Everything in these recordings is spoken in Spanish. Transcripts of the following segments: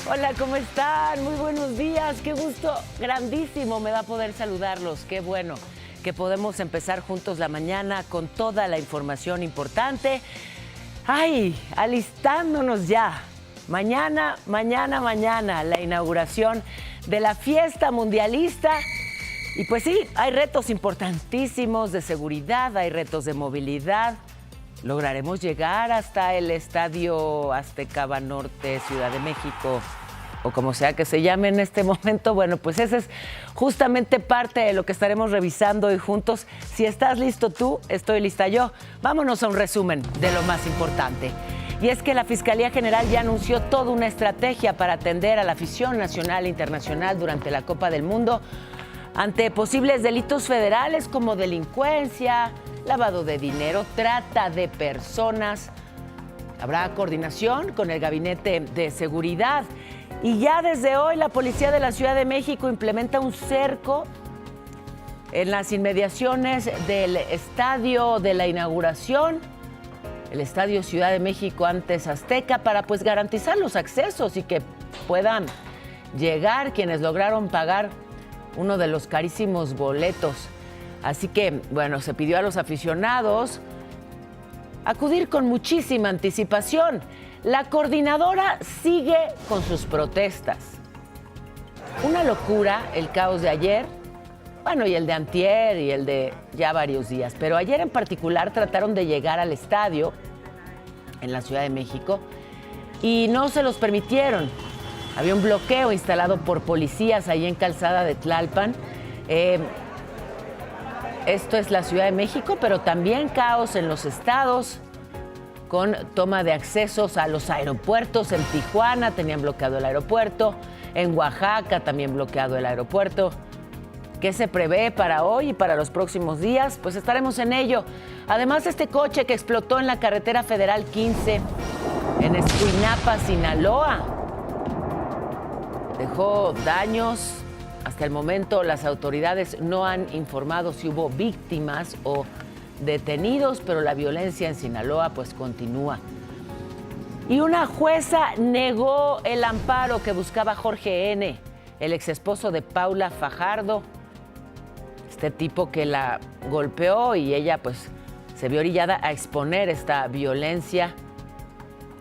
Hola, ¿cómo están? Muy buenos días. Qué gusto grandísimo me da poder saludarlos. Qué bueno que podemos empezar juntos la mañana con toda la información importante. ¡Ay! Alistándonos ya. Mañana, la inauguración de la fiesta mundialista. Y pues sí, hay retos importantísimos de seguridad, hay retos de movilidad. ¿Lograremos llegar hasta el Estadio Azteca Banorte, Ciudad de México, o como sea que se llame en este momento? Bueno, pues esa es justamente parte de lo que estaremos revisando hoy juntos. Si estás listo tú, estoy lista yo. Vámonos a un resumen de lo más importante. Y es que la Fiscalía General ya anunció toda una estrategia para atender a la afición nacional e internacional durante la Copa del Mundo ante posibles delitos federales como delincuencia, lavado de dinero, trata de personas. Habrá coordinación con el Gabinete de Seguridad. Y ya desde hoy la Policía de la Ciudad de México implementa un cerco en las inmediaciones del estadio de la inauguración, el Estadio Ciudad de México, antes Azteca, para pues garantizar los accesos y que puedan llegar quienes lograron pagar uno de los carísimos boletos. Así que, bueno, se pidió a los aficionados acudir con muchísima anticipación. La coordinadora sigue con sus protestas. Una locura el caos de ayer, bueno, y el de antier y el de ya varios días. Pero ayer en particular trataron de llegar al estadio en la Ciudad de México y no se los permitieron. Había un bloqueo instalado por policías ahí en Calzada de Tlalpan. Esto es la Ciudad de México, pero también caos en los estados, con toma de accesos a los aeropuertos. En Tijuana tenían bloqueado el aeropuerto, en Oaxaca también bloqueado el aeropuerto. ¿Qué se prevé para hoy y para los próximos días? Pues estaremos en ello. Además, este coche que explotó en la carretera federal 15 en Escuinapa, Sinaloa, dejó daños. Hasta el momento las autoridades no han informado si hubo víctimas o detenidos, pero la violencia en Sinaloa pues continúa. Y una jueza negó el amparo que buscaba Jorge N., el exesposo de Paula Fajardo, este tipo que la golpeó y ella pues se vio orillada a exponer esta violencia.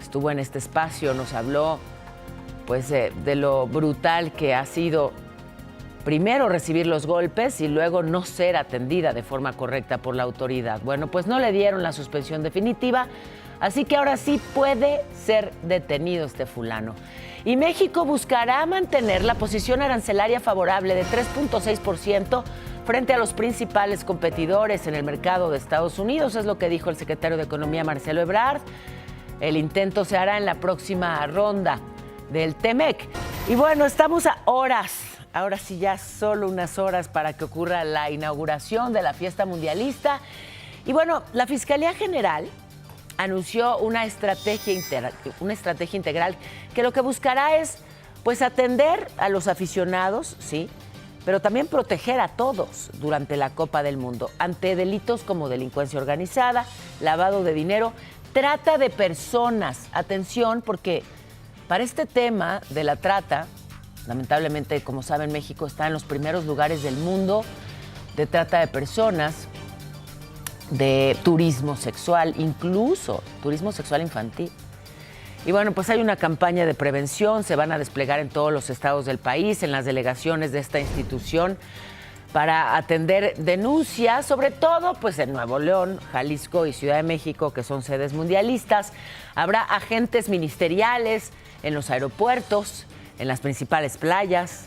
Estuvo en este espacio, nos habló pues de lo brutal que ha sido primero recibir los golpes y luego no ser atendida de forma correcta por la autoridad. Bueno, pues no le dieron la suspensión definitiva, así que ahora sí puede ser detenido este fulano. Y México buscará mantener la posición arancelaria favorable de 3.6% frente a los principales competidores en el mercado de Estados Unidos, es lo que dijo el secretario de Economía, Marcelo Ebrard. El intento se hará en la próxima ronda del TEMEC. Y bueno, estamos a horas, ahora sí ya solo unas horas para que ocurra la inauguración de la fiesta mundialista. Y bueno, la Fiscalía General anunció una estrategia integral que lo que buscará es pues atender a los aficionados, sí, pero también proteger a todos durante la Copa del Mundo ante delitos como delincuencia organizada, lavado de dinero, trata de personas. Atención, porque para este tema de la trata, lamentablemente, como saben, México está en los primeros lugares del mundo de trata de personas, de turismo sexual, incluso turismo sexual infantil. Y bueno, pues hay una campaña de prevención, se van a desplegar en todos los estados del país, en las delegaciones de esta institución, para atender denuncias, sobre todo pues en Nuevo León, Jalisco y Ciudad de México, que son sedes mundialistas. Habrá agentes ministeriales en los aeropuertos, en las principales playas.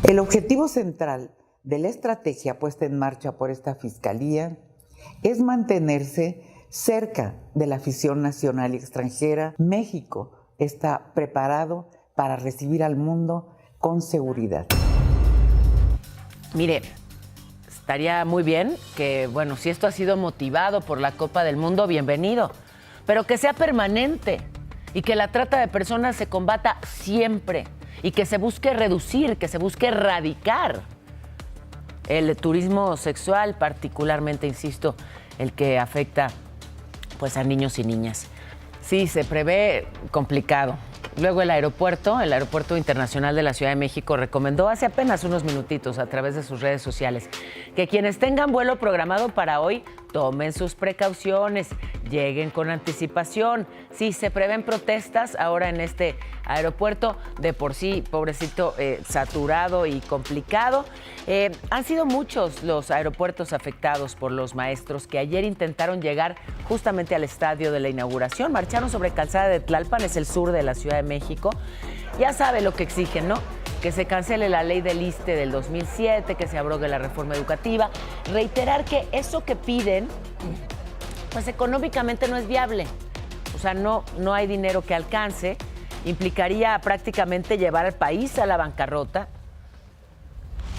El objetivo central de la estrategia puesta en marcha por esta Fiscalía es mantenerse cerca de la afición nacional y extranjera. México está preparado para recibir al mundo con seguridad. Mire, estaría muy bien que, bueno, si esto ha sido motivado por la Copa del Mundo, bienvenido, pero que sea permanente y que la trata de personas se combata siempre y que se busque reducir, que se busque erradicar el turismo sexual, particularmente, insisto, el que afecta pues a niños y niñas. Sí, se prevé complicado. Luego el Aeropuerto Internacional de la Ciudad de México, recomendó hace apenas unos minutitos a través de sus redes sociales que quienes tengan vuelo programado para hoy tomen sus precauciones, lleguen con anticipación. Sí, se prevén protestas ahora en este aeropuerto, de por sí, pobrecito, saturado y complicado. Han sido muchos los aeropuertos afectados por los maestros que ayer intentaron llegar justamente al estadio de la inauguración. Marcharon sobre Calzada de Tlalpan, es el sur de la Ciudad de México. Ya sabe lo que exigen, ¿no? Que se cancele la ley del ISSSTE del 2007, que se abrogue la reforma educativa. Reiterar que eso que piden, pues económicamente no es viable. O sea, no hay dinero que alcance. Implicaría prácticamente llevar al país a la bancarrota.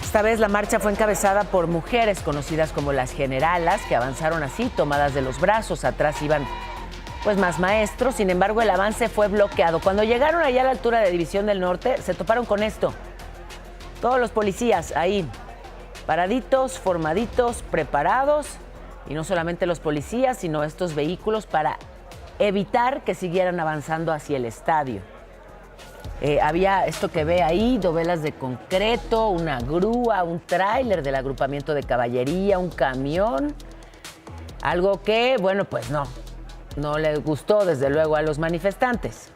Esta vez la marcha fue encabezada por mujeres conocidas como las generalas, que avanzaron así, tomadas de los brazos. Atrás iban pues más maestros. Sin embargo, el avance fue bloqueado. Cuando llegaron allá a la altura de División del Norte, se toparon con esto. Todos los policías ahí, paraditos, formaditos, preparados. Y no solamente los policías, sino estos vehículos para evitar que siguieran avanzando hacia el estadio. Había esto que ve ahí, dovelas de concreto, una grúa, un tráiler del agrupamiento de caballería, un camión. Algo que, bueno, pues no les gustó desde luego a los manifestantes.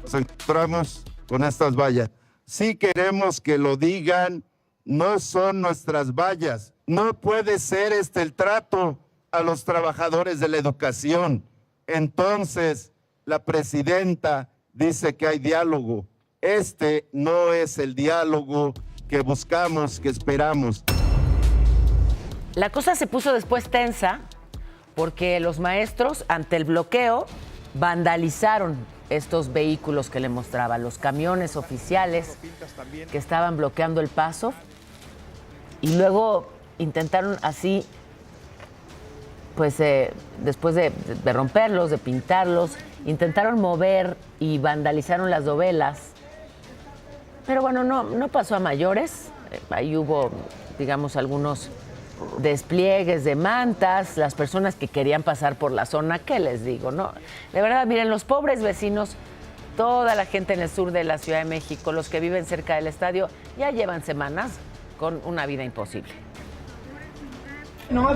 Nos encontramos con estas vallas. Sí queremos que lo digan, no son nuestras vallas. No puede ser el trato a los trabajadores de la educación. Entonces, la presidenta dice que hay diálogo. Este no es el diálogo que buscamos, que esperamos. La cosa se puso después tensa porque los maestros, ante el bloqueo, vandalizaron estos vehículos que le mostraba, los camiones oficiales que estaban bloqueando el paso, y luego intentaron así, pues después de romperlos, de pintarlos, intentaron mover y vandalizaron las dovelas. Pero bueno, no pasó a mayores. Ahí hubo, digamos, algunos despliegues de mantas. Las personas que querían pasar por la zona, ¿qué les digo? No, de verdad, miren, los pobres vecinos, toda la gente en el sur de la Ciudad de México, los que viven cerca del estadio, ya llevan semanas con una vida imposible. No,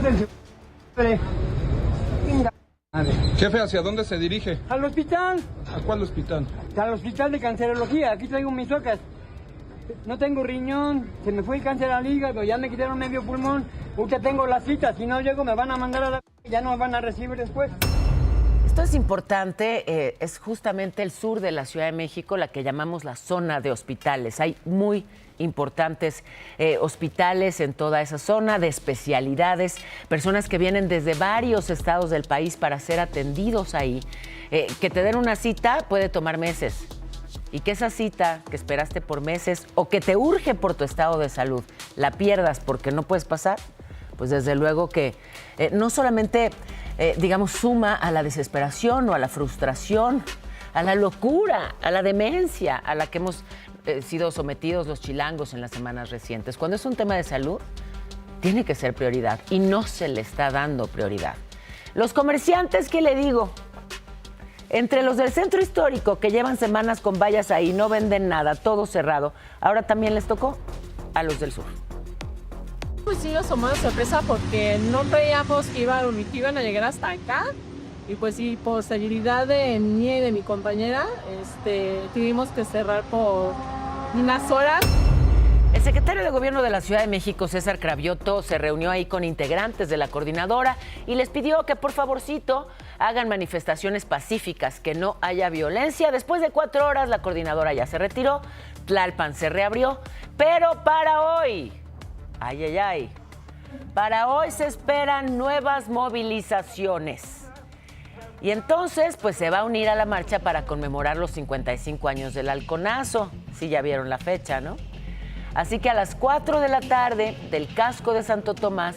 Jefe, ¿hacia dónde se dirige? al hospital, ¿A cuál hospital? al hospital de cancerología. Aquí traigo mis socas. No tengo riñón, se me fue el cáncer al hígado, ya me quitaron medio pulmón. Ahorita tengo la cita, si no llego me van a mandar a la... ya no me van a recibir después. Esto es importante, es justamente el sur de la Ciudad de México, la que llamamos la zona de hospitales. Hay muy importantes hospitales en toda esa zona, de especialidades, personas que vienen desde varios estados del país para ser atendidos ahí. Que te den una cita puede tomar meses, y que esa cita que esperaste por meses o que te urge por tu estado de salud la pierdas porque no puedes pasar, pues desde luego que no solamente, digamos, suma a la desesperación o a la frustración, a la locura, a la demencia a la que hemos sido sometidos los chilangos en las semanas recientes. Cuando es un tema de salud, tiene que ser prioridad y no se le está dando prioridad. Los comerciantes, ¿qué le digo? Entre los del centro histórico, que llevan semanas con vallas ahí, no venden nada, todo cerrado, ahora también les tocó a los del sur. Pues sí, nos tomó de sorpresa porque no creíamos que iban a llegar hasta acá. Y pues sí, por seguridad de mí y de mi compañera, tuvimos que cerrar por unas horas. El secretario de Gobierno de la Ciudad de México, César Cravioto, se reunió ahí con integrantes de la coordinadora y les pidió que por favorcito hagan manifestaciones pacíficas, que no haya violencia. Después de 4 horas la coordinadora ya se retiró, Tlalpan se reabrió, pero para hoy, para hoy se esperan nuevas movilizaciones. Y entonces, pues se va a unir a la marcha para conmemorar los 55 años del halconazo. Sí, ya vieron la fecha, ¿no? Así que a las 4 de la tarde del casco de Santo Tomás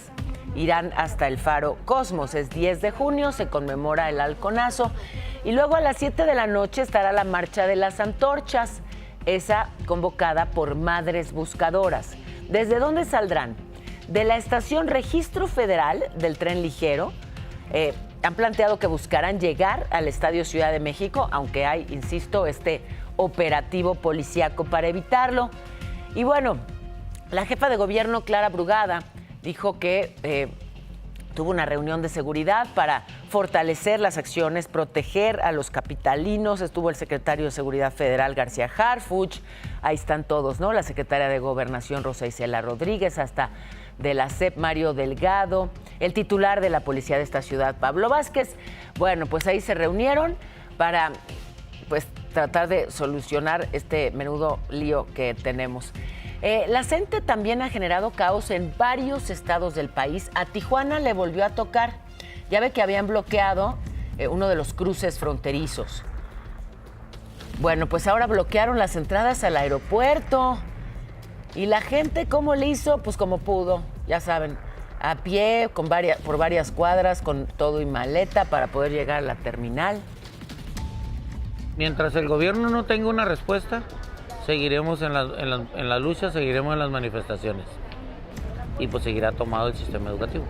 irán hasta el Faro Cosmos. Es 10 de junio, se conmemora el halconazo. Y luego a las 7 de la noche estará la Marcha de las Antorchas, esa convocada por Madres Buscadoras. ¿Desde dónde saldrán? De la estación Registro Federal del Tren Ligero, han planteado que buscarán llegar al Estadio Ciudad de México, aunque hay, insisto, este operativo policíaco para evitarlo. Y bueno, la jefa de gobierno, Clara Brugada, dijo que tuvo una reunión de seguridad para fortalecer las acciones, proteger a los capitalinos. Estuvo el secretario de Seguridad Federal, García Harfuch. Ahí están todos, ¿no? La secretaria de Gobernación, Rosa Isela Rodríguez, hasta de la SEP, Mario Delgado, el titular de la policía de esta ciudad, Pablo Vázquez. Bueno, pues ahí se reunieron para pues tratar de solucionar este menudo lío que tenemos. La CENTE también ha generado caos en varios estados del país. A Tijuana le volvió a tocar. Ya ve que habían bloqueado uno de los cruces fronterizos. Bueno, pues ahora bloquearon las entradas al aeropuerto. Y la gente, ¿cómo le hizo? Pues como pudo, ya saben, a pie, por varias cuadras, con todo y maleta para poder llegar a la terminal. Mientras el gobierno no tenga una respuesta, seguiremos en la lucha, seguiremos en las manifestaciones. Y pues seguirá tomado el sistema educativo.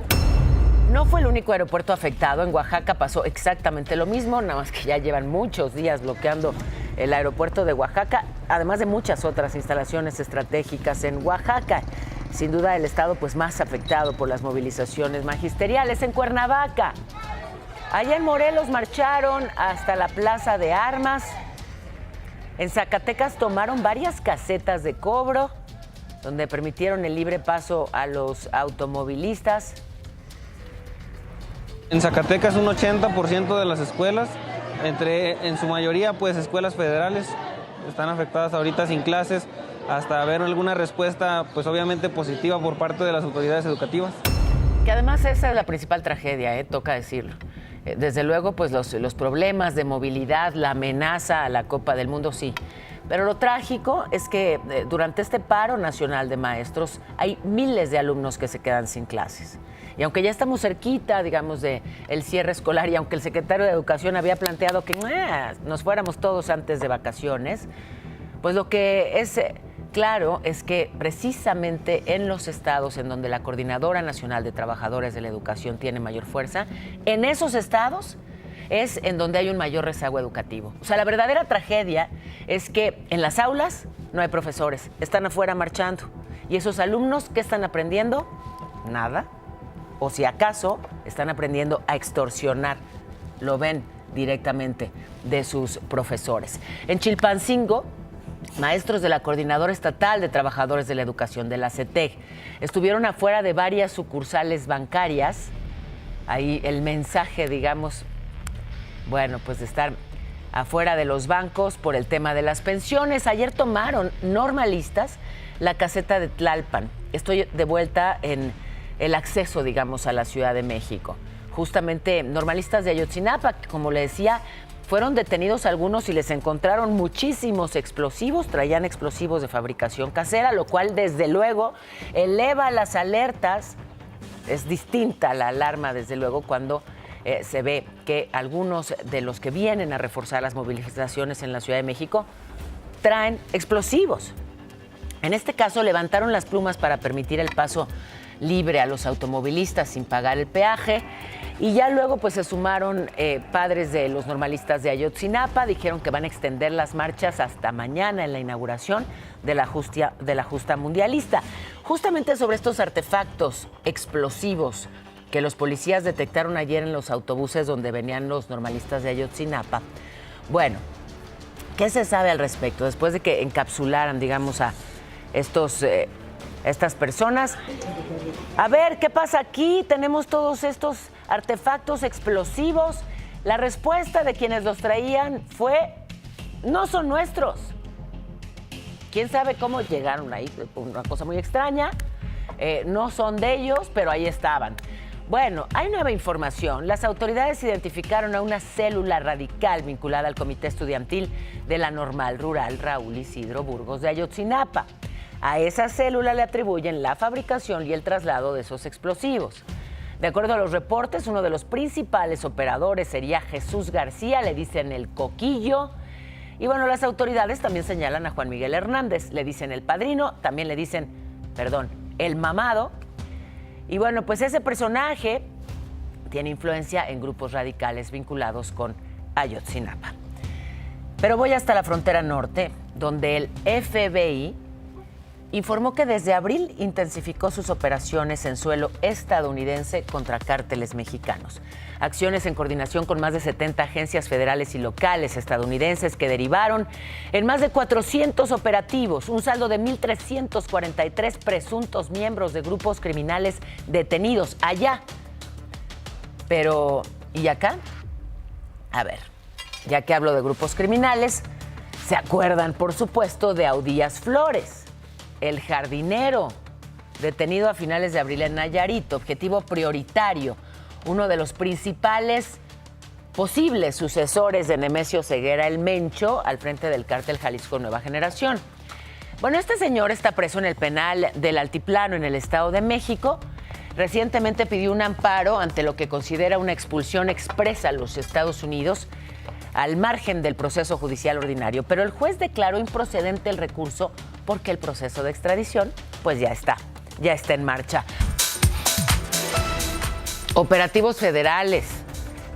No fue el único aeropuerto afectado. En Oaxaca pasó exactamente lo mismo, nada más que ya llevan muchos días bloqueando el aeropuerto de Oaxaca, además de muchas otras instalaciones estratégicas en Oaxaca. Sin duda el estado pues más afectado por las movilizaciones magisteriales. En Cuernavaca, allá en Morelos marcharon hasta la Plaza de Armas. En Zacatecas tomaron varias casetas de cobro, donde permitieron el libre paso a los automovilistas. En Zacatecas un 80% de las escuelas, en su mayoría pues escuelas federales, están afectadas ahorita sin clases, hasta ver alguna respuesta pues obviamente positiva por parte de las autoridades educativas. Que además esa es la principal tragedia, toca decirlo. Desde luego, pues los problemas de movilidad, la amenaza a la Copa del Mundo, sí. Pero lo trágico es que durante este paro nacional de maestros hay miles de alumnos que se quedan sin clases. Y aunque ya estamos cerquita, digamos, del cierre escolar, y aunque el secretario de Educación había planteado que nos fuéramos todos antes de vacaciones, pues lo que es claro es que precisamente en los estados en donde la Coordinadora Nacional de Trabajadores de la Educación tiene mayor fuerza, en esos estados es en donde hay un mayor rezago educativo. O sea, la verdadera tragedia es que en las aulas no hay profesores, están afuera marchando. ¿Y esos alumnos qué están aprendiendo? Nada. O si acaso están aprendiendo a extorsionar. Lo ven directamente de sus profesores. En Chilpancingo, maestros de la Coordinadora Estatal de Trabajadores de la Educación, de la CETEG, estuvieron afuera de varias sucursales bancarias. Ahí el mensaje, digamos, bueno, pues de estar afuera de los bancos por el tema de las pensiones. Ayer tomaron normalistas la caseta de Tlalpan. Estoy de vuelta en el acceso, digamos, a la Ciudad de México. Justamente normalistas de Ayotzinapa, que, como le decía, fueron detenidos algunos y les encontraron muchísimos explosivos, traían explosivos de fabricación casera, lo cual desde luego eleva las alertas. Es distinta la alarma, desde luego, cuando se ve que algunos de los que vienen a reforzar las movilizaciones en la Ciudad de México traen explosivos. En este caso, levantaron las plumas para permitir el paso libre a los automovilistas sin pagar el peaje. Y ya luego pues se sumaron padres de los normalistas de Ayotzinapa, dijeron que van a extender las marchas hasta mañana en la inauguración de la justa mundialista. Justamente sobre estos artefactos explosivos que los policías detectaron ayer en los autobuses donde venían los normalistas de Ayotzinapa. Bueno, ¿qué se sabe al respecto? Después de que encapsularan, digamos, a estas personas. A ver, ¿qué pasa aquí? Tenemos todos estos artefactos explosivos. La respuesta de quienes los traían fue: no son nuestros. ¿Quién sabe cómo llegaron ahí? Una cosa muy extraña. No son de ellos, pero ahí estaban. Bueno, hay nueva información. Las autoridades identificaron a una célula radical vinculada al Comité Estudiantil de la Normal Rural Raúl Isidro Burgos de Ayotzinapa. A esa célula le atribuyen la fabricación y el traslado de esos explosivos. De acuerdo a los reportes, uno de los principales operadores sería Jesús García, le dicen el Coquillo. Y bueno, las autoridades también señalan a Juan Miguel Hernández, le dicen el Padrino, también le dicen, el Mamado. Y bueno, pues ese personaje tiene influencia en grupos radicales vinculados con Ayotzinapa. Pero voy hasta la frontera norte, donde el FBI informó que desde abril intensificó sus operaciones en suelo estadounidense contra cárteles mexicanos. Acciones en coordinación con más de 70 agencias federales y locales estadounidenses que derivaron en más de 400 operativos, un saldo de 1,343 presuntos miembros de grupos criminales detenidos allá. Pero, ¿y acá? A ver, ya que hablo de grupos criminales, se acuerdan, por supuesto, de Audías Flores, el jardinero, detenido a finales de abril en Nayarit, objetivo prioritario, uno de los principales posibles sucesores de Nemesio Ceguera, el Mencho, al frente del cártel Jalisco Nueva Generación. Bueno, este señor está preso en el penal del Altiplano, en el Estado de México. Recientemente pidió un amparo ante lo que considera una expulsión expresa a los Estados Unidos, al margen del proceso judicial ordinario, pero el juez declaró improcedente el recurso porque el proceso de extradición pues ya está en marcha. Operativos federales,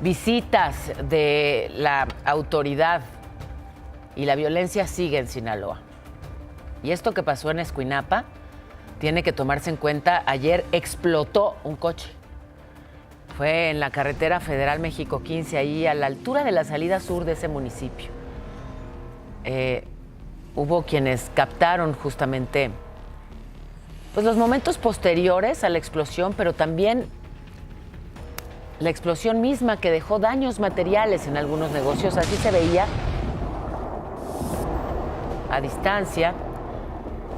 visitas de la autoridad y la violencia sigue en Sinaloa. Y esto que pasó en Escuinapa tiene que tomarse en cuenta. Ayer explotó un coche. Fue en la carretera federal México 15, ahí a la altura de la salida sur de ese municipio. Hubo quienes captaron justamente pues, los momentos posteriores a la explosión, pero también la explosión misma que dejó daños materiales en algunos negocios. Así se veía a distancia.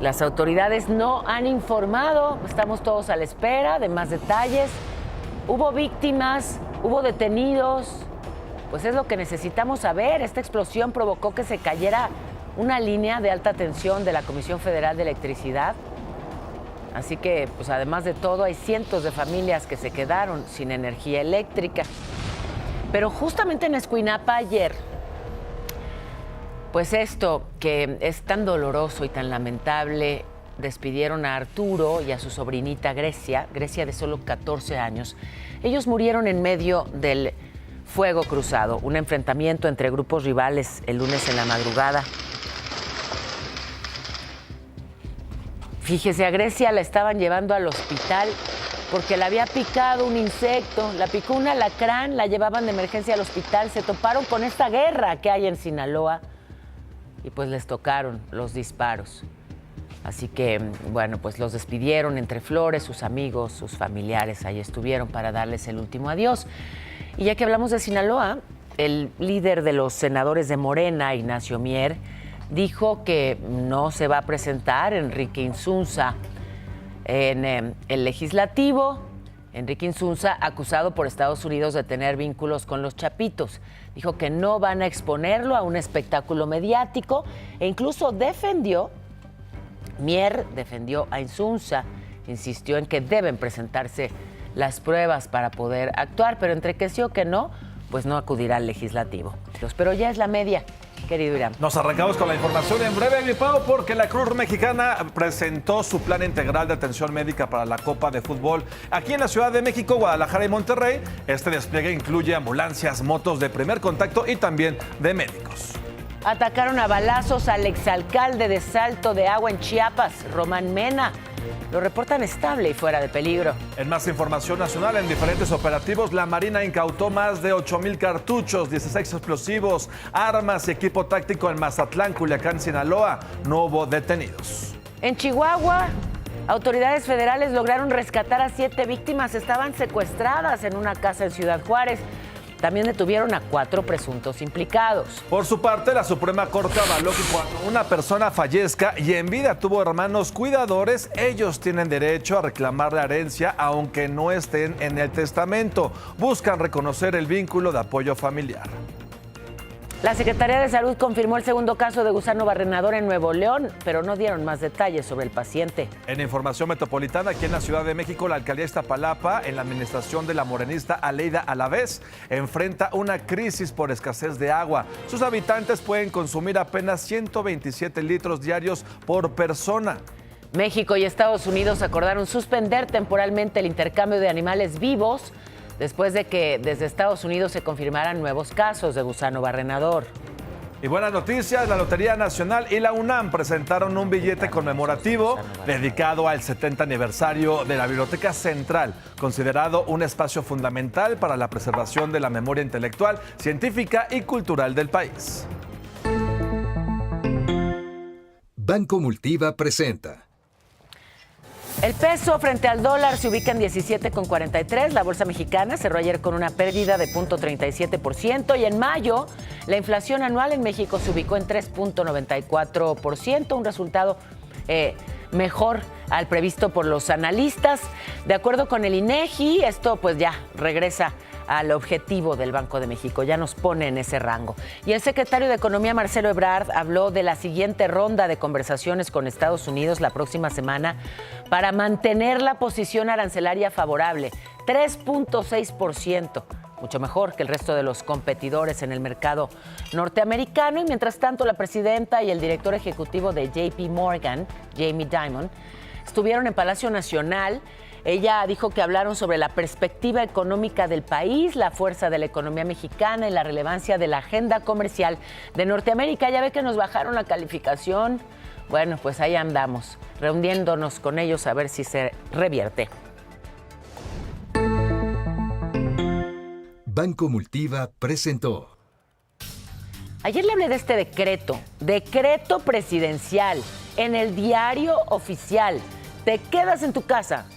Las autoridades no han informado, estamos todos a la espera de más detalles. Hubo víctimas, hubo detenidos, pues es lo que necesitamos saber. Esta explosión provocó que se cayera una línea de alta tensión de la Comisión Federal de Electricidad. Así que, pues además de todo, hay cientos de familias que se quedaron sin energía eléctrica. Pero justamente en Escuinapa ayer, pues esto que es tan doloroso y tan lamentable, despidieron a Arturo y a su sobrinita Grecia de solo 14 años. Ellos murieron en medio del fuego cruzado, un enfrentamiento entre grupos rivales el lunes en la madrugada. Fíjese, a Grecia la estaban llevando al hospital porque la había picado un insecto, la picó un alacrán, la llevaban de emergencia al hospital, se toparon con esta guerra que hay en Sinaloa y pues les tocaron los disparos. Así que, bueno, pues los despidieron entre flores, sus amigos, sus familiares, ahí estuvieron para darles el último adiós. Y ya que hablamos de Sinaloa, el líder de los senadores de Morena, Ignacio Mier, dijo que no se va a presentar Enrique Insunza en el legislativo. Enrique Insunza, acusado por Estados Unidos de tener vínculos con los Chapitos. Dijo que no van a exponerlo a un espectáculo mediático e incluso Mier defendió a Insunza, insistió en que deben presentarse las pruebas para poder actuar, pero entre que sí o que no, pues no acudirá al legislativo. Pero ya es la media, querido Irán. Nos arrancamos con la información en breve, Agripado, porque la Cruz Mexicana presentó su plan integral de atención médica para la Copa de Fútbol aquí en la Ciudad de México, Guadalajara y Monterrey. Este despliegue incluye ambulancias, motos de primer contacto y también de médicos. Atacaron a balazos al exalcalde de Salto de Agua en Chiapas, Román Mena. Lo reportan estable y fuera de peligro. En más información nacional, en diferentes operativos, la Marina incautó más de 8,000 cartuchos, 16 explosivos, armas y equipo táctico en Mazatlán, Culiacán, Sinaloa. No hubo detenidos. En Chihuahua, autoridades federales lograron rescatar a 7 víctimas. Estaban secuestradas en una casa en Ciudad Juárez. También detuvieron a 4 presuntos implicados. Por su parte, la Suprema Corte avaló que cuando una persona fallezca y en vida tuvo hermanos cuidadores, ellos tienen derecho a reclamar la herencia aunque no estén en el testamento. Buscan reconocer el vínculo de apoyo familiar. La Secretaría de Salud confirmó el segundo caso de gusano barrenador en Nuevo León, pero no dieron más detalles sobre el paciente. En información metropolitana, aquí en la Ciudad de México, la alcaldía Iztapalapa, en la administración de la morenista Aleida Alavés, enfrenta una crisis por escasez de agua. Sus habitantes pueden consumir apenas 127 litros diarios por persona. México y Estados Unidos acordaron suspender temporalmente el intercambio de animales vivos después de que desde Estados Unidos se confirmaran nuevos casos de gusano barrenador. Y buenas noticias, la Lotería Nacional y la UNAM presentaron un billete conmemorativo dedicado al 70 aniversario de la Biblioteca Central, considerado un espacio fundamental para la preservación de la memoria intelectual, científica y cultural del país. Banco Multiva presenta. El peso frente al dólar se ubica en 17,43. La bolsa mexicana cerró ayer con una pérdida de 0.37% y en mayo la inflación anual en México se ubicó en 3.94%, un resultado mejor al previsto por los analistas. De acuerdo con el INEGI, esto pues ya regresa al objetivo del Banco de México, ya nos pone en ese rango. Y el secretario de Economía, Marcelo Ebrard, habló de la siguiente ronda de conversaciones con Estados Unidos la próxima semana para mantener la posición arancelaria favorable, 3.6%, mucho mejor que el resto de los competidores en el mercado norteamericano. Y mientras tanto, la presidenta y el director ejecutivo de JP Morgan, Jamie Dimon, estuvieron en Palacio Nacional. Ella dijo que hablaron sobre la perspectiva económica del país, la fuerza de la economía mexicana y la relevancia de la agenda comercial de Norteamérica. Ya ve que nos bajaron la calificación. Bueno, pues ahí andamos, reuniéndonos con ellos a ver si se revierte. Banco Multiva presentó. Ayer le hablé de este decreto presidencial en el diario oficial. Te quedas en tu casa.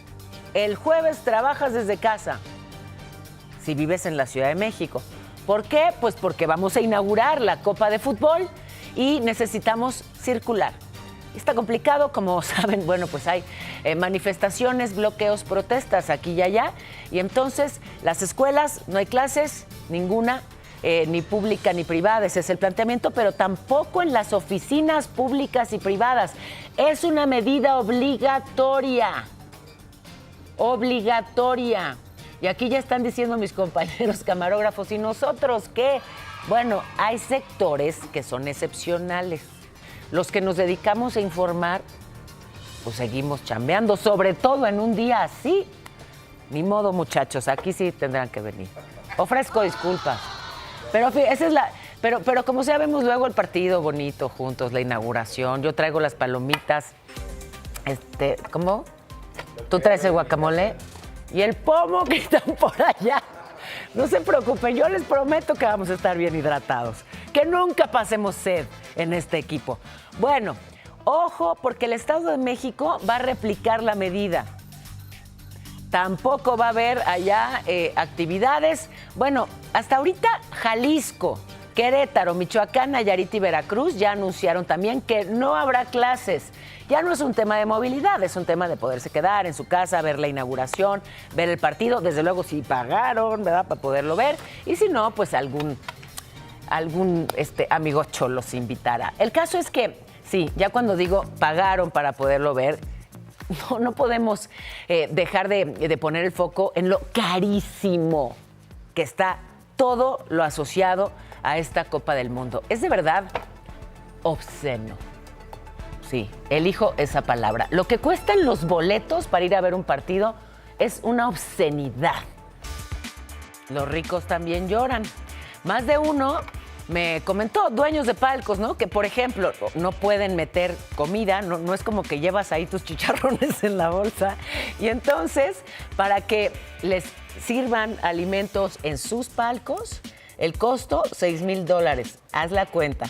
El jueves trabajas desde casa, si vives en la Ciudad de México. ¿Por qué? Pues porque vamos a inaugurar la Copa de Fútbol y necesitamos circular. Está complicado, como saben, bueno, pues hay manifestaciones, bloqueos, protestas aquí y allá. Y entonces las escuelas, no hay clases, ninguna, ni pública ni privada, ese es el planteamiento, pero tampoco en las oficinas públicas y privadas. Es una medida obligatoria. Obligatoria. Y aquí ya están diciendo mis compañeros camarógrafos, ¿y nosotros qué? Bueno, hay sectores que son excepcionales. Los que nos dedicamos a informar, pues seguimos chambeando, sobre todo en un día así. Ni modo, muchachos, aquí sí tendrán que venir. Ofrezco disculpas. Pero esa es la... Pero como sea, vemos luego el partido bonito juntos, la inauguración. Yo traigo las palomitas. ¿Cómo? Tú traes el guacamole y el pomo que están por allá. No se preocupen, yo les prometo que vamos a estar bien hidratados. Que nunca pasemos sed en este equipo. Bueno, ojo, porque el Estado de México va a replicar la medida. Tampoco va a haber allá actividades. Bueno, hasta ahorita Jalisco, Querétaro, Michoacán, Nayarit y Veracruz ya anunciaron también que no habrá clases. Ya no es un tema de movilidad, es un tema de poderse quedar en su casa, ver la inauguración, ver el partido. Desde luego, si pagaron, ¿verdad?, para poderlo ver. Y si no, pues algún amigocho los invitará. El caso es que, sí, ya cuando digo pagaron para poderlo ver, no podemos dejar de poner el foco en lo carísimo que está todo lo asociado a esta Copa del Mundo. Es de verdad obsceno. Sí, elijo esa palabra. Lo que cuestan los boletos para ir a ver un partido es una obscenidad. Los ricos también lloran. Más de uno me comentó, dueños de palcos, ¿no? Que, por ejemplo, no pueden meter comida, no es como que llevas ahí tus chicharrones en la bolsa. Y entonces, para que les sirvan alimentos en sus palcos, el costo, $6,000. Haz la cuenta.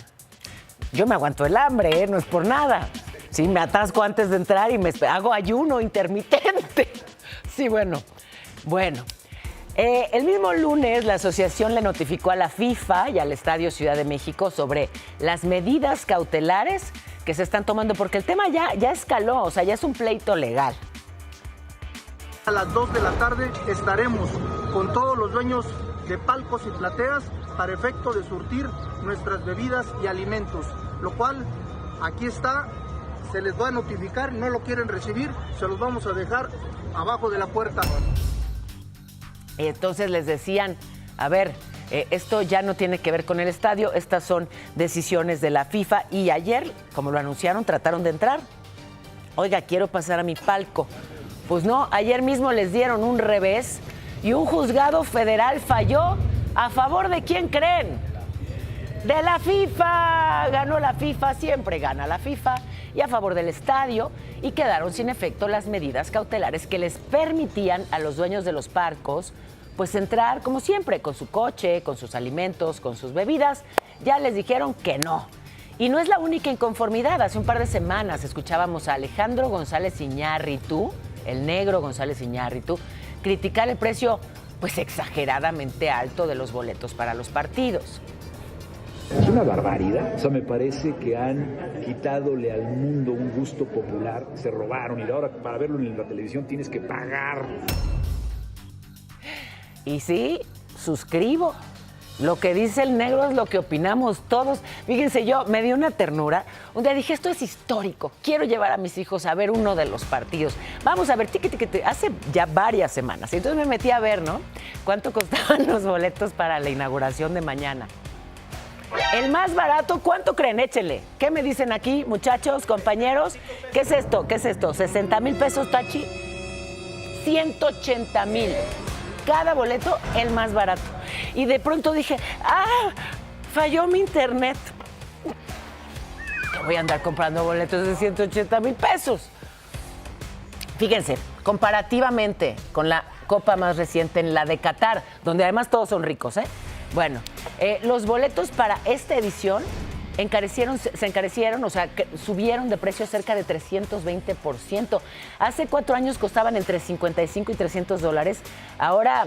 Yo me aguanto el hambre, no es por nada. Sí, me atasco antes de entrar y hago ayuno intermitente. Sí, bueno. El mismo lunes, la asociación le notificó a la FIFA y al Estadio Ciudad de México sobre las medidas cautelares que se están tomando, porque el tema ya escaló, o sea, ya es un pleito legal. A las 2 de la tarde estaremos con todos los dueños de palcos y plateas para efecto de surtir nuestras bebidas y alimentos, lo cual aquí está, se les va a notificar, no lo quieren recibir, se los vamos a dejar abajo de la puerta. Entonces les decían, a ver, esto ya no tiene que ver con el estadio, estas son decisiones de la FIFA y ayer, como lo anunciaron, trataron de entrar. Oiga, quiero pasar a mi palco. Pues no, ayer mismo les dieron un revés y un juzgado federal falló a favor de quién creen. De la FIFA. Ganó la FIFA, siempre gana la FIFA, y a favor del estadio, y quedaron sin efecto las medidas cautelares que les permitían a los dueños de los parcos pues entrar como siempre, con su coche, con sus alimentos, con sus bebidas. Ya les dijeron que no. Y no es la única inconformidad. Hace un par de semanas escuchábamos a Alejandro González Iñárritu, el negro González Iñárritu, criticar el precio pues exageradamente alto de los boletos para los partidos. Es una barbaridad. O sea, me parece que han quitadole al mundo un gusto popular. Se robaron y ahora para verlo en la televisión tienes que pagar. Y sí, suscribo. Lo que dice el negro es lo que opinamos todos. Fíjense, yo me dio una ternura. Un día dije, esto es histórico. Quiero llevar a mis hijos a ver uno de los partidos. Vamos a ver, hace ya varias semanas. Entonces me metí a ver, ¿no? ¿Cuánto costaban los boletos para la inauguración de mañana? El más barato, ¿cuánto creen? Échele. ¿Qué me dicen aquí, muchachos, compañeros? ¿Qué es esto? ¿Qué es esto? ¿60,000 pesos, Tachi? 180,000. Cada boleto, el más barato. Y de pronto dije, falló mi internet. Voy a andar comprando boletos de 180,000 pesos. Fíjense, comparativamente con la copa más reciente, en la de Qatar, donde además todos son ricos, ¿eh? Bueno, los boletos para esta edición se encarecieron, o sea, subieron de precio cerca de 320%. Hace 4 años costaban entre $55 y $300. Ahora,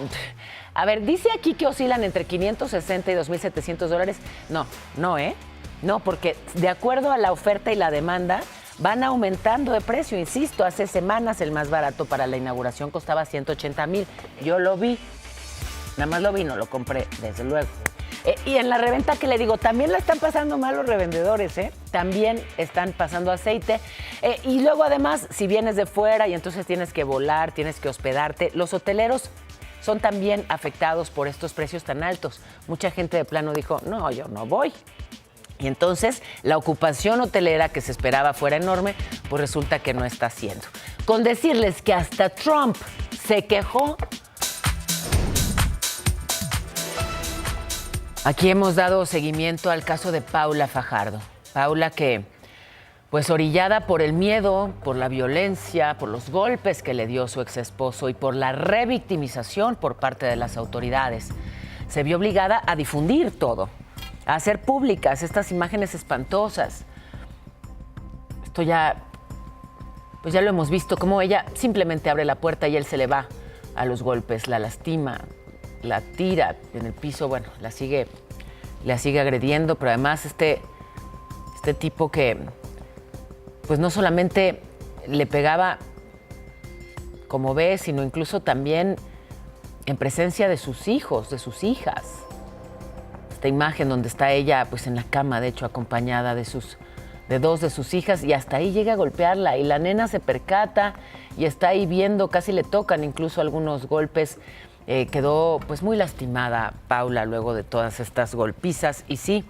a ver, dice aquí que oscilan entre $560 y $2,700. No, porque de acuerdo a la oferta y la demanda, van aumentando de precio. Insisto, hace semanas el más barato para la inauguración costaba 180,000. Yo lo vi, nada más lo vi, no lo compré, desde luego. Y en la reventa, que le digo, también la están pasando mal los revendedores, ¿eh? También están pasando aceite. Y luego, además, si vienes de fuera y entonces tienes que volar, tienes que hospedarte, los hoteleros son también afectados por estos precios tan altos. Mucha gente de plano dijo, no, yo no voy. Y entonces la ocupación hotelera que se esperaba fuera enorme, pues resulta que no está siendo. Con decirles que hasta Trump se quejó. Aquí hemos dado seguimiento al caso de Paula Fajardo. Paula que, pues orillada por el miedo, por la violencia, por los golpes que le dio su exesposo y por la revictimización por parte de las autoridades, se vio obligada a difundir todo, a hacer públicas estas imágenes espantosas. Esto ya lo hemos visto, como ella simplemente abre la puerta y él se le va a los golpes, la lastima, la tira en el piso, bueno, la sigue agrediendo, pero además este tipo que pues no solamente le pegaba, como ve, sino incluso también en presencia de sus hijos, de sus hijas. Esta imagen donde está ella pues en la cama, de hecho, acompañada de 2 de sus hijas, y hasta ahí llega a golpearla y la nena se percata y está ahí viendo, casi le tocan incluso algunos golpes. Quedó pues muy lastimada Paula luego de todas estas golpizas. Y sí,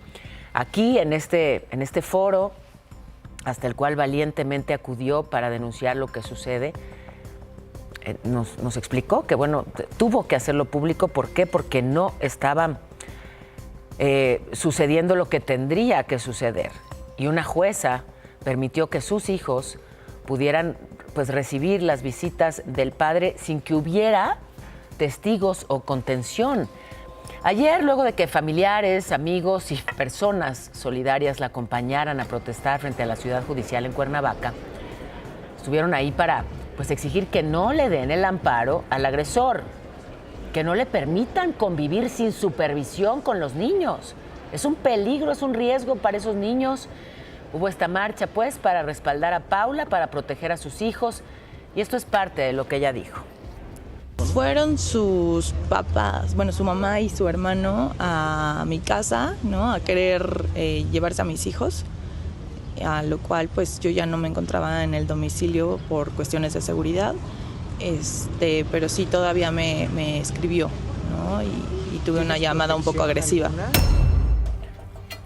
aquí en este foro, hasta el cual valientemente acudió para denunciar lo que sucede, nos explicó que, bueno, tuvo que hacerlo público. ¿Por qué? Porque no estaba sucediendo lo que tendría que suceder. Y una jueza permitió que sus hijos pudieran pues recibir las visitas del padre sin que hubiera testigos o contención. Ayer, luego de que familiares, amigos y personas solidarias la acompañaran a protestar frente a la ciudad judicial en Cuernavaca, estuvieron ahí para pues exigir que no le den el amparo al agresor, que no le permitan convivir sin supervisión con los niños. Es un peligro, es un riesgo para esos niños. Hubo esta marcha pues para respaldar a Paula, para proteger a sus hijos, y esto es parte de lo que ella dijo. Fueron sus papás, bueno, su mamá y su hermano a mi casa, ¿no? A querer llevarse a mis hijos, a lo cual pues yo ya no me encontraba en el domicilio por cuestiones de seguridad, pero sí todavía me escribió, ¿no? Y tuve una llamada un poco agresiva.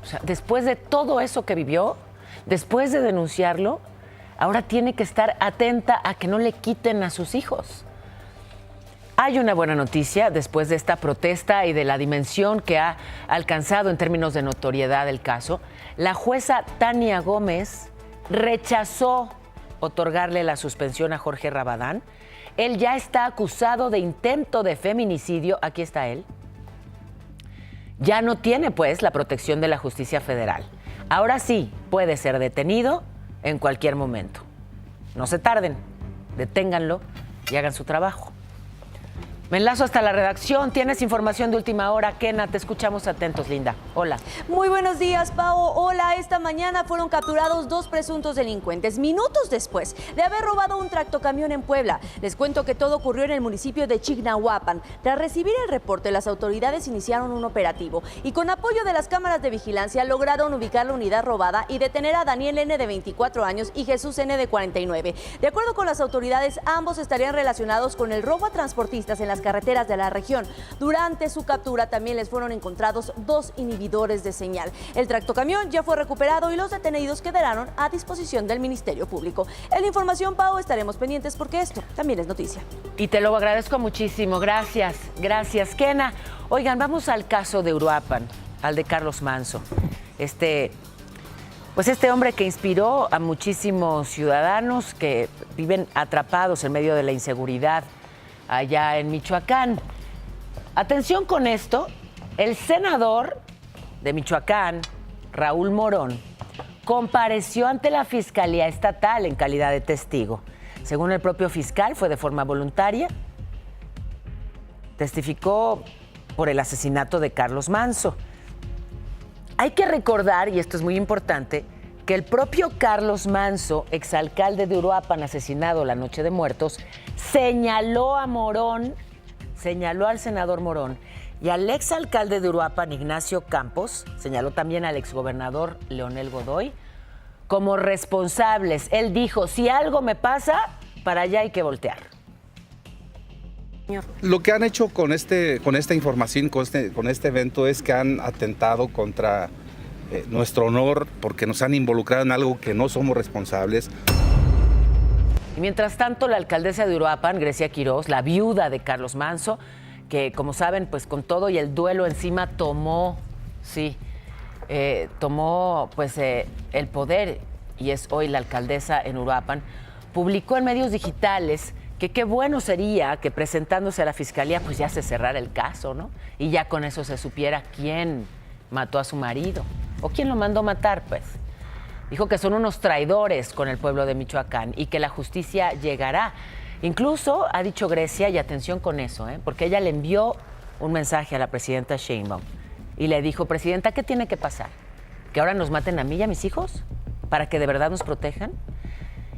O sea, después de todo eso que vivió, después de denunciarlo, ahora tiene que estar atenta a que no le quiten a sus hijos. Hay una buena noticia después de esta protesta y de la dimensión que ha alcanzado en términos de notoriedad el caso. La jueza Tania Gómez rechazó otorgarle la suspensión a Jorge Rabadán. Él ya está acusado de intento de feminicidio. Aquí está él. Ya no tiene, pues, la protección de la justicia federal. Ahora sí puede ser detenido en cualquier momento. No se tarden, deténganlo y hagan su trabajo. Me enlazo hasta la redacción. Tienes información de última hora. Kena, te escuchamos atentos, linda. Hola. Muy buenos días, Pao. Hola, esta mañana fueron capturados 2 presuntos delincuentes, minutos después de haber robado un tractocamión en Puebla. Les cuento que todo ocurrió en el municipio de Chignahuapan. Tras recibir el reporte, las autoridades iniciaron un operativo y con apoyo de las cámaras de vigilancia lograron ubicar la unidad robada y detener a Daniel N. de 24 años y Jesús N. de 49. De acuerdo con las autoridades, ambos estarían relacionados con el robo a transportistas en las carreteras de la región. Durante su captura también les fueron encontrados 2 inhibidores de señal. El tractocamión ya fue recuperado y los detenidos quedaron a disposición del Ministerio Público. En la información, Pau, estaremos pendientes porque esto también es noticia. Y te lo agradezco muchísimo. Gracias, gracias, Kena. Oigan, vamos al caso de Uruapan, al de Carlos Manzo. Este hombre que inspiró a muchísimos ciudadanos que viven atrapados en medio de la inseguridad allá en Michoacán. Atención con esto, el senador de Michoacán, Raúl Morón, compareció ante la Fiscalía Estatal en calidad de testigo. Según el propio fiscal, fue de forma voluntaria. Testificó por el asesinato de Carlos Manzo. Hay que recordar, y esto es muy importante, que el propio Carlos Manzo, exalcalde de Uruapan, asesinado la Noche de Muertos, señaló a Morón, señaló al senador Morón y al exalcalde de Uruapan, Ignacio Campos, señaló también al exgobernador Leonel Godoy, como responsables. Él dijo, si algo me pasa, para allá hay que voltear. Lo que han hecho con esta información, con este evento, es que han atentado contra nuestro honor, porque nos han involucrado en algo que no somos responsables. Y mientras tanto, la alcaldesa de Uruapan, Grecia Quiroz, la viuda de Carlos Manzo, que como saben, pues con todo y el duelo encima tomó el poder y es hoy la alcaldesa en Uruapan, publicó en medios digitales que qué bueno sería que presentándose a la fiscalía pues ya se cerrara el caso, ¿no? Y ya con eso se supiera quién mató a su marido o quién lo mandó matar, pues. Dijo que son unos traidores con el pueblo de Michoacán y que la justicia llegará. Incluso ha dicho Grecia, y atención con eso, porque ella le envió un mensaje a la presidenta Sheinbaum y le dijo, presidenta, ¿qué tiene que pasar? ¿Que ahora nos maten a mí y a mis hijos para que de verdad nos protejan?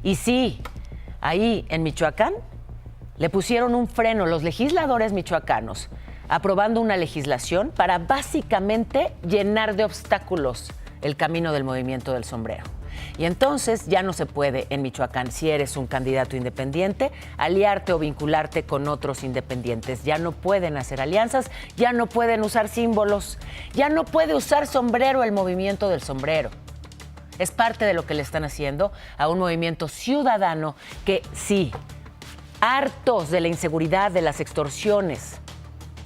Y sí, ahí en Michoacán le pusieron un freno los legisladores michoacanos, aprobando una legislación para básicamente llenar de obstáculos el camino del movimiento del sombrero. Y entonces ya no se puede en Michoacán, si eres un candidato independiente, aliarte o vincularte con otros independientes. Ya no pueden hacer alianzas, ya no pueden usar símbolos, ya no puede usar sombrero el movimiento del sombrero. Es parte de lo que le están haciendo a un movimiento ciudadano que sí, hartos de la inseguridad, de las extorsiones,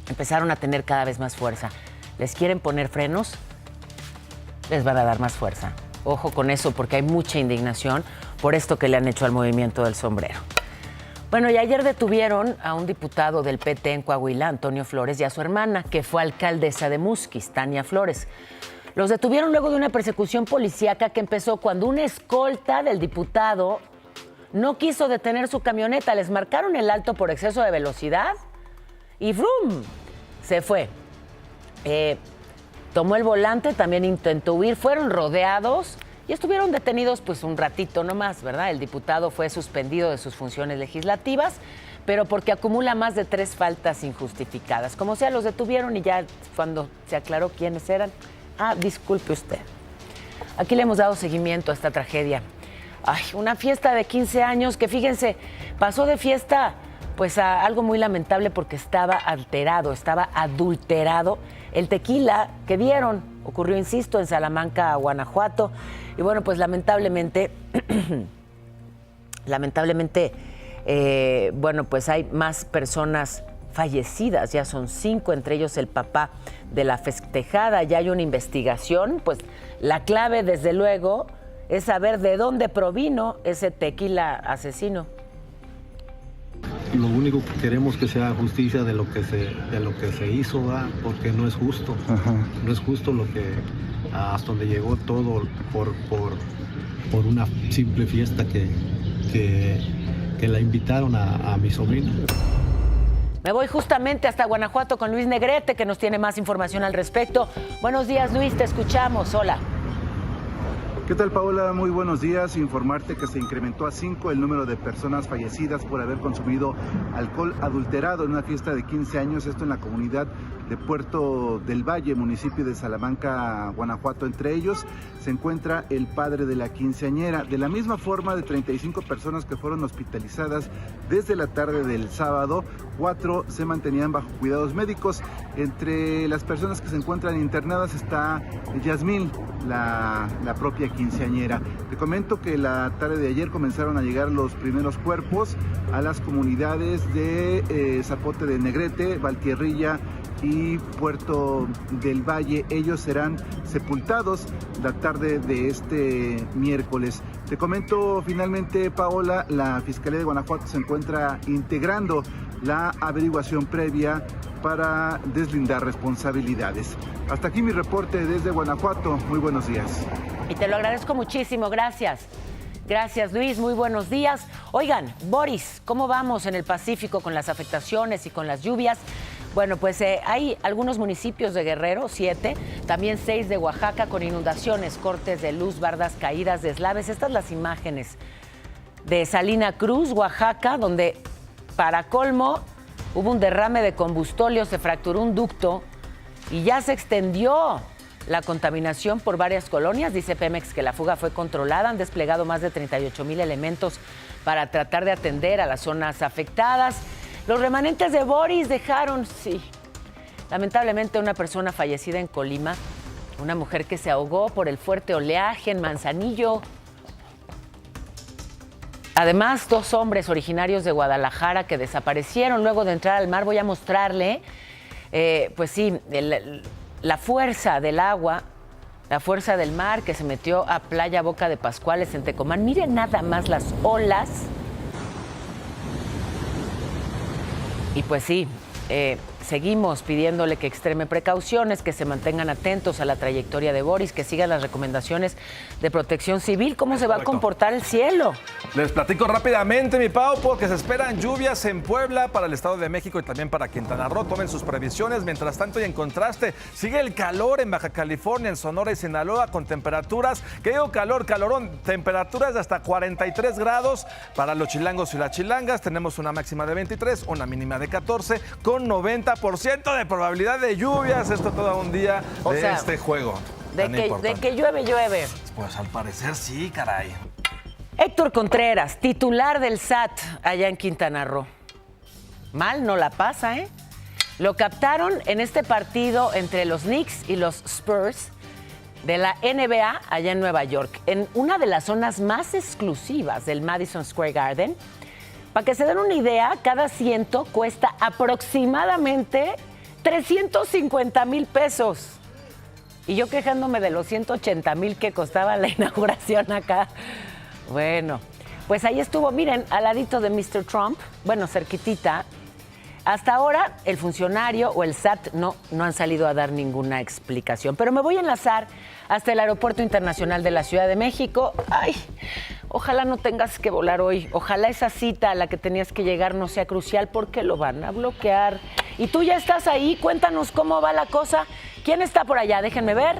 empezaron a tener cada vez más fuerza. ¿Les quieren poner frenos? Les van a dar más fuerza. Ojo con eso, porque hay mucha indignación por esto que le han hecho al movimiento del sombrero. Bueno, y ayer detuvieron a un diputado del PT en Coahuila, Antonio Flores, y a su hermana, que fue alcaldesa de Musquis, Tania Flores. Los detuvieron luego de una persecución policíaca que empezó cuando una escolta del diputado no quiso detener su camioneta. Les marcaron el alto por exceso de velocidad y ¡brum! Se fue. Tomó el volante, también intentó huir, fueron rodeados y estuvieron detenidos pues un ratito nomás, ¿verdad? El diputado fue suspendido de sus funciones legislativas, pero porque acumula más de 3 faltas injustificadas. Como sea, los detuvieron y ya cuando se aclaró quiénes eran, disculpe usted. Aquí le hemos dado seguimiento a esta tragedia. Ay, una fiesta de 15 años que, fíjense, pasó de fiesta pues a algo muy lamentable porque estaba alterado, estaba adulterado el tequila que dieron. Ocurrió, insisto, en Salamanca, Guanajuato. Y bueno, pues lamentablemente, bueno, pues hay más personas fallecidas, ya son 5, entre ellos el papá de la festejada. Ya hay una investigación, pues la clave desde luego es saber de dónde provino ese tequila asesino. Lo único que queremos que sea justicia de lo que se hizo, ¿verdad? Porque no es justo. No es justo lo que hasta donde llegó todo por una simple fiesta que la invitaron a mi sobrina. Me voy justamente hasta Guanajuato con Luis Negrete, que nos tiene más información al respecto. Buenos días, Luis, te escuchamos. Hola. ¿Qué tal, Paola? Muy buenos días. Informarte que se incrementó a 5 el número de personas fallecidas por haber consumido alcohol adulterado en una fiesta de 15 años, esto en la comunidad de Puerto del Valle, municipio de Salamanca, Guanajuato. Entre ellos se encuentra el padre de la quinceañera. De la misma forma, de 35 personas que fueron hospitalizadas desde la tarde del sábado, 4 se mantenían bajo cuidados médicos. Entre las personas que se encuentran internadas está Yasmín, la propia quinceañera. Te comento que la tarde de ayer comenzaron a llegar los primeros cuerpos a las comunidades de Zapote de Negrete, Valtierrilla y Puerto del Valle. Ellos serán sepultados la tarde de este miércoles. Te comento finalmente, Paola, la Fiscalía de Guanajuato se encuentra integrando la averiguación previa para deslindar responsabilidades. Hasta aquí mi reporte desde Guanajuato. Muy buenos días. Y te lo agradezco muchísimo, gracias. Gracias, Luis, muy buenos días. Oigan, Boris, ¿cómo vamos en el Pacífico con las afectaciones y con las lluvias? Bueno, pues hay algunos municipios de Guerrero, 7, también 6 de Oaxaca con inundaciones, cortes de luz, bardas caídas, deslaves. Estas son las imágenes de Salina Cruz, Oaxaca, donde para colmo hubo un derrame de combustóleo, se fracturó un ducto y ya se extendió la contaminación por varias colonias. Dice Pemex que la fuga fue controlada. Han desplegado más de 38,000 elementos para tratar de atender a las zonas afectadas. Los remanentes de Boris dejaron, lamentablemente, una persona fallecida en Colima, una mujer que se ahogó por el fuerte oleaje en Manzanillo. Además, 2 hombres originarios de Guadalajara que desaparecieron luego de entrar al mar. Voy a mostrarle, la fuerza del agua, la fuerza del mar que se metió a Playa Boca de Pascuales en Tecomán. Miren nada más las olas. Y pues seguimos pidiéndole que extreme precauciones, que se mantengan atentos a la trayectoria de Boris, que sigan las recomendaciones de Protección Civil. ¿Cómo se va a comportar el cielo? Les platico rápidamente, mi Pau, porque se esperan lluvias en Puebla, para el Estado de México y también para Quintana Roo. Tomen sus previsiones. Mientras tanto, y en contraste, sigue el calor en Baja California, en Sonora y Sinaloa, con temperaturas, calorón, temperaturas de hasta 43 grados para los chilangos y las chilangas. Tenemos una máxima de 23, una mínima de 14, con 90% de probabilidad de lluvias. Esto todo un día de este juego. De que llueve. Pues al parecer sí, caray. Héctor Contreras, titular del SAT allá en Quintana Roo. Mal no la pasa, ¿eh? Lo captaron en este partido entre los Knicks y los Spurs de la NBA allá en Nueva York, en una de las zonas más exclusivas del Madison Square Garden. Para que se den una idea, cada asiento cuesta aproximadamente 350,000 pesos. Y yo quejándome de los 180,000 que costaba la inauguración acá. Bueno, pues ahí estuvo, miren, al ladito de Mr. Trump, bueno, cerquitita. Hasta ahora el funcionario o el SAT no han salido a dar ninguna explicación. Pero me voy a enlazar hasta el Aeropuerto Internacional de la Ciudad de México. Ay, ojalá no tengas que volar hoy. Ojalá esa cita a la que tenías que llegar no sea crucial, porque lo van a bloquear. Y tú ya estás ahí, cuéntanos cómo va la cosa. ¿Quién está por allá? Déjenme ver.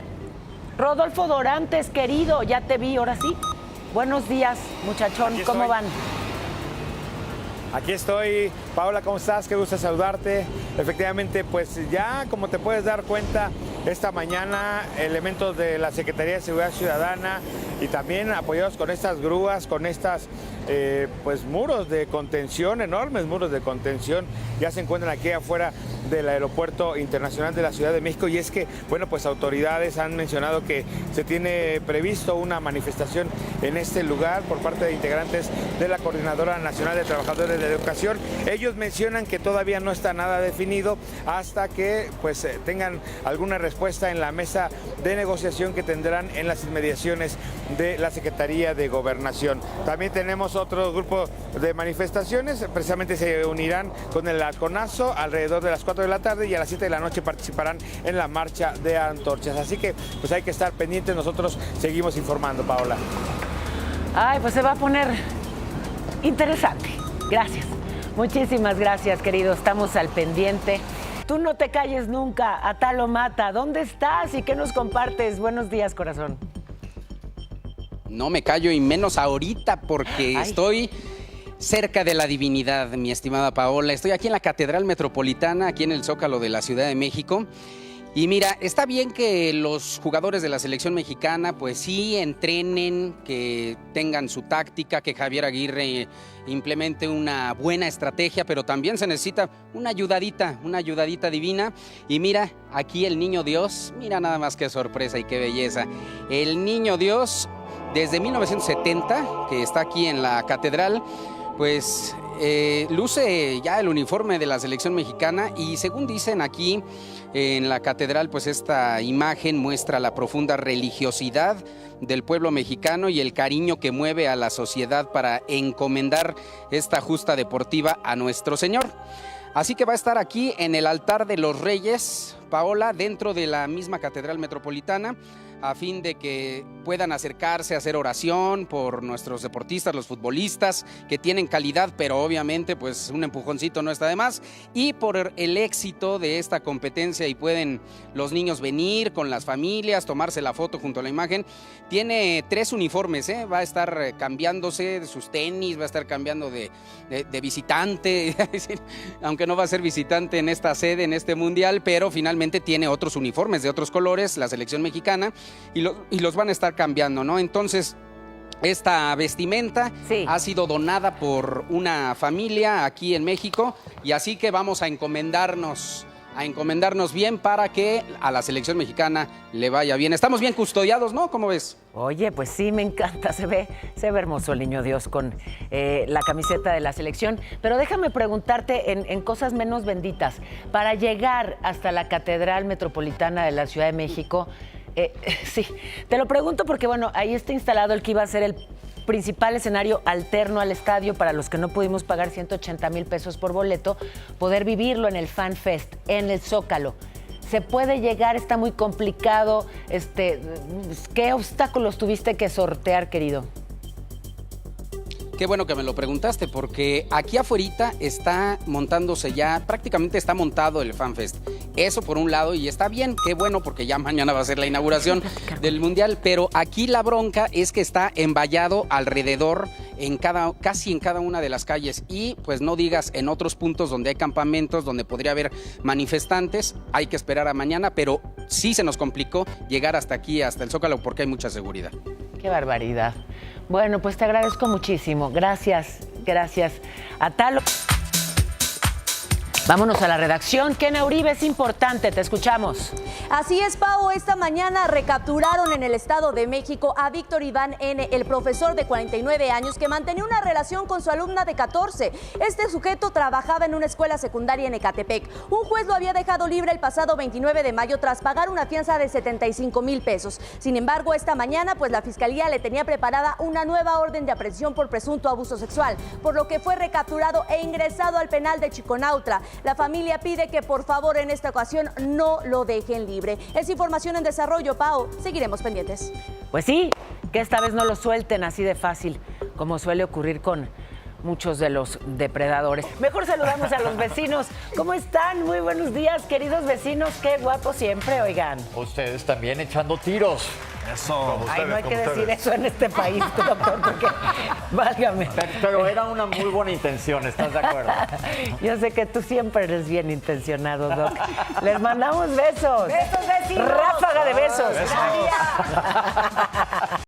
Rodolfo Dorantes, querido, ya te vi, ahora sí. Buenos días, muchachón, ¿cómo van? Aquí estoy. Paola, ¿cómo estás? Qué gusto saludarte. Efectivamente, pues ya como te puedes dar cuenta, esta mañana elementos de la Secretaría de Seguridad Ciudadana y también apoyados con estas grúas, con estas pues muros de contención, enormes muros de contención, ya se encuentran aquí afuera del Aeropuerto Internacional de la Ciudad de México. Y es que, bueno, pues autoridades han mencionado que se tiene previsto una manifestación en este lugar por parte de integrantes de la Coordinadora Nacional de Trabajadores de la Educación. Ellos mencionan que todavía no está nada definido hasta que pues tengan alguna respuesta en la mesa de negociación que tendrán en las inmediaciones de la Secretaría de Gobernación. También tenemos otro grupo de manifestaciones, precisamente se unirán con el halconazo alrededor de las 4 de la tarde y a las 7 de la noche participarán en la marcha de antorchas. Así que pues hay que estar pendientes, nosotros seguimos informando, Paola. Ay, pues se va a poner interesante. Gracias. Muchísimas gracias, querido. Estamos al pendiente. Tú no te calles nunca, Atalo Mata. ¿Dónde estás y qué nos compartes? Buenos días, corazón. No me callo, y menos ahorita, porque estoy cerca de la divinidad, mi estimada Paola. Estoy aquí en la Catedral Metropolitana, aquí en el Zócalo de la Ciudad de México. Y mira, está bien que los jugadores de la selección mexicana pues sí entrenen, que tengan su táctica, que Javier Aguirre implemente una buena estrategia, pero también se necesita una ayudadita divina. Y mira, aquí el Niño Dios, mira nada más qué sorpresa y qué belleza. El Niño Dios, desde 1970, que está aquí en la catedral, pues luce ya el uniforme de la selección mexicana, y según dicen aquí en la catedral, pues esta imagen muestra la profunda religiosidad del pueblo mexicano y el cariño que mueve a la sociedad para encomendar esta justa deportiva a nuestro Señor. Así que va a estar aquí en el altar de los Reyes, Paola, dentro de la misma Catedral Metropolitana, a fin de que puedan acercarse a hacer oración por nuestros deportistas, los futbolistas, que tienen calidad, pero obviamente pues un empujoncito no está de más, y por el éxito de esta competencia, y pueden los niños venir con las familias, tomarse la foto junto a la imagen. Tiene 3 uniformes, va a estar cambiándose de sus tenis, va a estar cambiando de visitante, aunque no va a ser visitante en esta sede, en este mundial, pero finalmente tiene otros uniformes de otros colores, la selección mexicana, y los van a estar cambiando, ¿no? Entonces, esta vestimenta ha sido donada por una familia aquí en México, y así que vamos a encomendarnos bien para que a la selección mexicana le vaya bien. Estamos bien custodiados, ¿no? ¿Cómo ves? Oye, pues sí, me encanta, se ve hermoso el Niño Dios con la camiseta de la selección. Pero déjame preguntarte en cosas menos benditas. Para llegar hasta la Catedral Metropolitana de la Ciudad de México, sí, te lo pregunto porque, bueno, ahí está instalado el que iba a ser el principal escenario alterno al estadio para los que no pudimos pagar 180,000 pesos por boleto, poder vivirlo en el Fan Fest, en el Zócalo. ¿Se puede llegar? ¿Está muy complicado? ¿Qué obstáculos tuviste que sortear, querido? Qué bueno que me lo preguntaste, porque aquí afuerita está montándose ya, prácticamente está montado el Fan Fest. Eso por un lado, y está bien, qué bueno, porque ya mañana va a ser la inauguración del Mundial, pero aquí la bronca es que está envallado alrededor, casi en cada una de las calles, y pues no digas en otros puntos donde hay campamentos, donde podría haber manifestantes. Hay que esperar a mañana, pero sí se nos complicó llegar hasta aquí, hasta el Zócalo, porque hay mucha seguridad. Qué barbaridad. Bueno, pues te agradezco muchísimo. Gracias, Atalo. Vámonos a la redacción. Kenia Uribe, es importante, te escuchamos. Así es, Pau. Esta mañana recapturaron en el Estado de México a Víctor Iván N., el profesor de 49 años que mantenía una relación con su alumna de 14. Este sujeto trabajaba en una escuela secundaria en Ecatepec. Un juez lo había dejado libre el pasado 29 de mayo tras pagar una fianza de 75,000 pesos. Sin embargo, esta mañana, pues la Fiscalía le tenía preparada una nueva orden de aprehensión por presunto abuso sexual, por lo que fue recapturado e ingresado al penal de Chiconautra. La familia pide que por favor en esta ocasión no lo dejen libre. Es información en desarrollo, Pau. Seguiremos pendientes. Pues sí, que esta vez no lo suelten así de fácil, como suele ocurrir con muchos de los depredadores. Mejor saludamos a los vecinos. ¿Cómo están? Muy buenos días, queridos vecinos. Qué guapos siempre, oigan. Ustedes también echando tiros. Eso. Ay, no hay que decir eso en este país, doctor, porque válgame. Pero era una muy buena intención, ¿estás de acuerdo? Yo sé que tú siempre eres bien intencionado, Doc. Les mandamos besos. Besos, vecinos. Ráfaga de besos. Besos. Gracias.